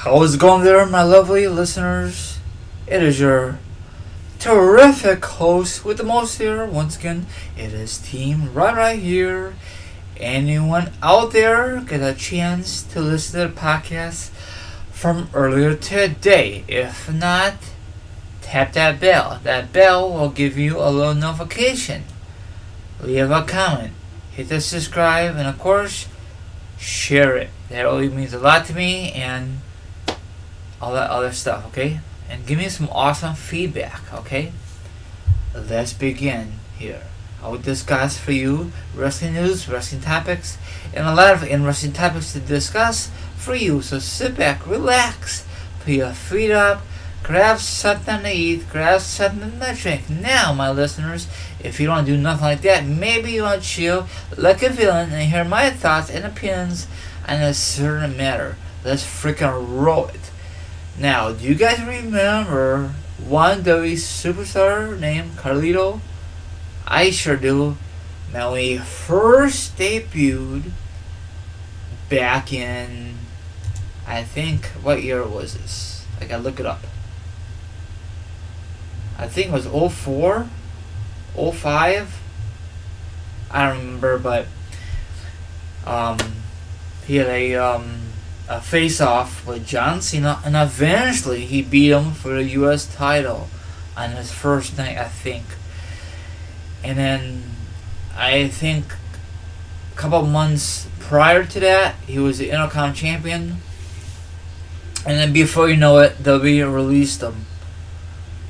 How's it going there, my lovely listeners? It is your terrific host with the most here. Once again, it is Team right here. Anyone out there get a chance to listen to the podcast from earlier today? If not, tap that bell. That bell will give you a little notification. Leave a comment. Hit the subscribe, and of course, share it. That really means a lot to me, and all that other stuff, okay? And give me some awesome feedback, okay? Let's begin here. I will discuss for you wrestling news, wrestling topics, and a lot of interesting topics to discuss for you. So sit back, relax, put your feet up, grab something to eat, grab something to drink. Now, my listeners, if you don't do nothing like that, maybe you want to chill like a villain and hear my thoughts and opinions on a certain matter. Let's freaking roll it. Now, do you guys remember one WWE superstar named Carlito? I sure do. Now, when he first debuted back in, I think, what year was this? I gotta look it up. I think it was 04, 05. I don't remember, but he had a face-off with John Cena, and eventually he beat him for the U.S. title on his first night, I think. And then I think a couple months prior to that, he was the Intercontinental Champion. And then before you know it, WWE released him.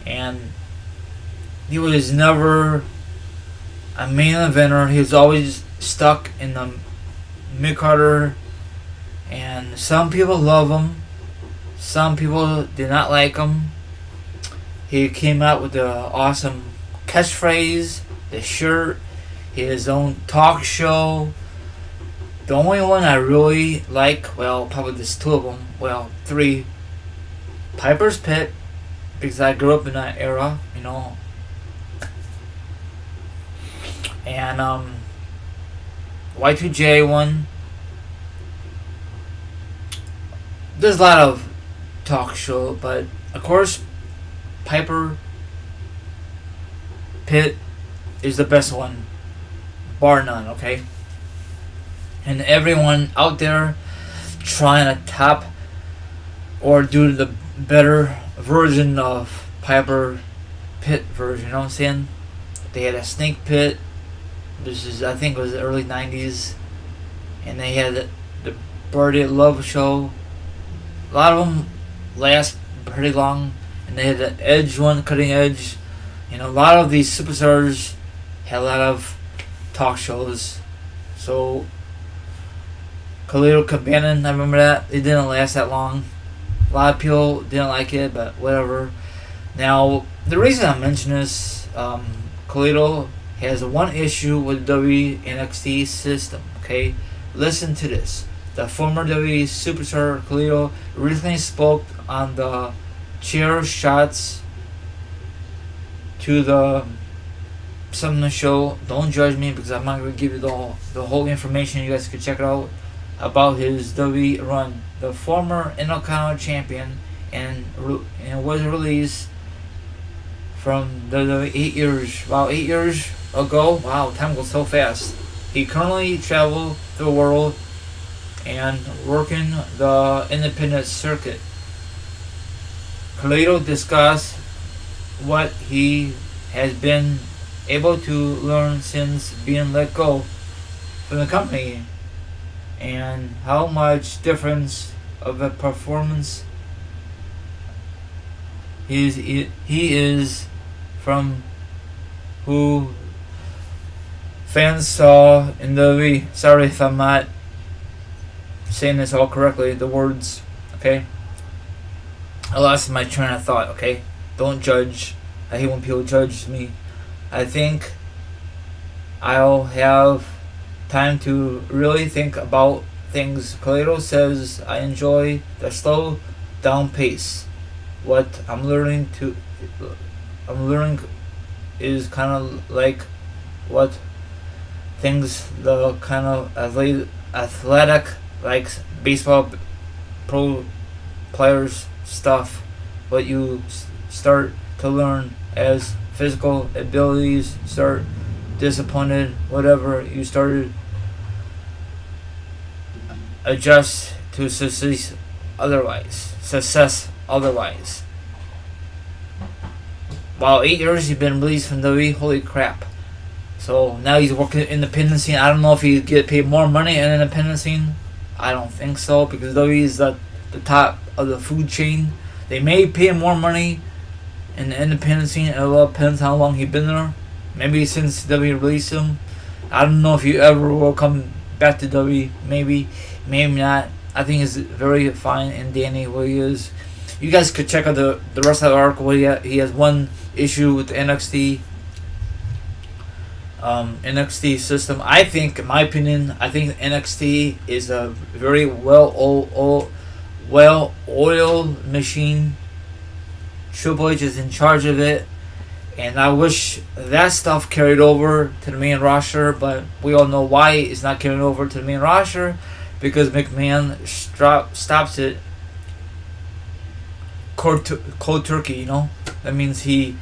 And he was never a main eventer. He was always stuck in the mid-carder. And some people love him. Some people did not like him. He came out with the awesome catchphrase, the shirt, his own talk show. The only one I really like, well, probably just two of them. Well, three. Piper's Pit, because I grew up in that era, you know. And Y2J one. There's a lot of talk show, but of course, Piper Pit is the best one, bar none, okay? And everyone out there trying to top or do the better version of Piper Pit version, you know what I'm saying? They had a snake pit. This is, I think it was the early 90s. And they had the Birdie Love show. A lot of them last pretty long, and they had the Edge one, Cutting Edge. You know, a lot of these superstars had a lot of talk shows. So, Carlito Cabana, I remember that. It didn't last that long. A lot of people didn't like it, but whatever. Now, the reason I mention this, Carlito has one issue with the WWE NXT system, okay? Listen to this. The former WWE Superstar Carlito recently spoke on the chair shots to the something show. Don't judge me because I'm not going to give you the whole information. You guys can check it out about his WWE run. The former Intercontinental Champion and was released from the 8 years. Wow, 8 years ago. Wow, time goes so fast. He currently traveled the world and working the independent circuit. Carlito discussed what he has been able to learn since being let go from the company and how much difference of a performance he is from who fans saw in the sorry if I'm not saying this all correctly, the words, okay? I lost my train of thought, okay? Don't judge. I hate when people judge me. I think I'll have time to really think about things. Carlito says I enjoy the slow down pace. What I'm learning is kind of like what things the kind of athletic like baseball pro players stuff, but you start to learn as physical abilities start disappointed, whatever, you started adjust to success otherwise. Wow, 8 years he's been released from WWE, holy crap. So now he's working independent scene. I don't know if he get paid more money in independent scene. I don't think so, because WWE is the top of the food chain. They may pay him more money in the independent scene. It all depends how long he's been there. Maybe since WWE released him. I don't know if he ever will come back to WWE. Maybe not. I think he's very fine and dandy where he is. You guys could check out the rest of the article. He has one issue with the NXT system. I think, in my opinion, NXT is a very well-oiled machine. Triple H is in charge of it, and I wish that stuff carried over to the main roster, but we all know why it's not carrying over to the main roster, because McMahon stops it cold turkey, you know? That means he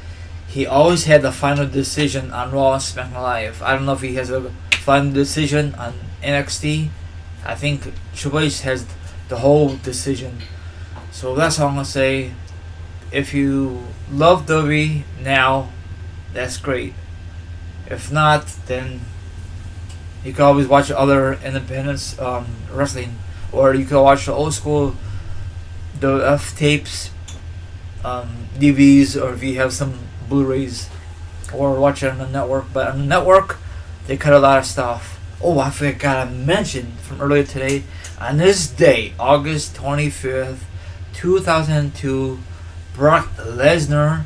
always had the final decision on Raw and SmackDown Live. I don't know if he has a final decision on NXT. I think Triple H has the whole decision. So that's all I'm going to say. If you love WWE now, that's great. If not, then you can always watch other independent wrestling. Or you can watch the old school WF tapes, DVDs, or if you have some Blu-rays, or watch it on the network. But on the network, they cut a lot of stuff. Oh, I forgot to mention from earlier today, on this day, August 25th, 2002, Brock Lesnar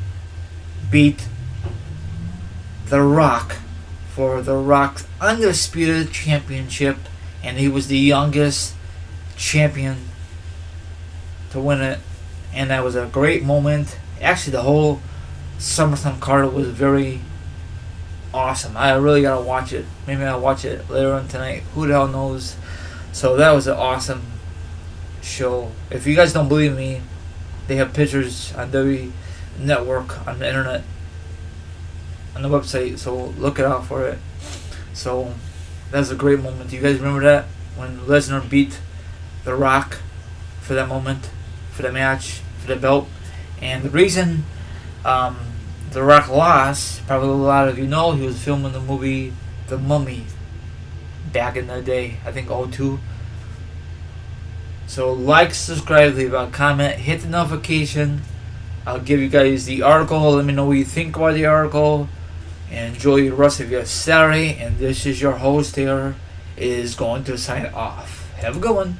beat The Rock for The Rock's Undisputed Championship, and he was the youngest champion to win it, and that was a great moment. Actually, the whole SummerSlam card was very awesome. I really gotta watch it. Maybe I'll watch it later on tonight. Who the hell knows? So that was an awesome show. If you guys don't believe me, they have pictures on WWE Network on the internet, on the website. So look it out for it. So that's a great moment. Do you guys remember that when Lesnar beat The Rock for that moment, for the match, for the belt? And the reason The Rock lost, probably a lot of you know, he was filming the movie The Mummy back in the day, I think 2002. So like, subscribe, leave a comment, hit the notification. I'll give you guys the article. Let me know what you think about the article. And enjoy the rest of your Saturday. And this is your host here, is going to sign off. Have a good one.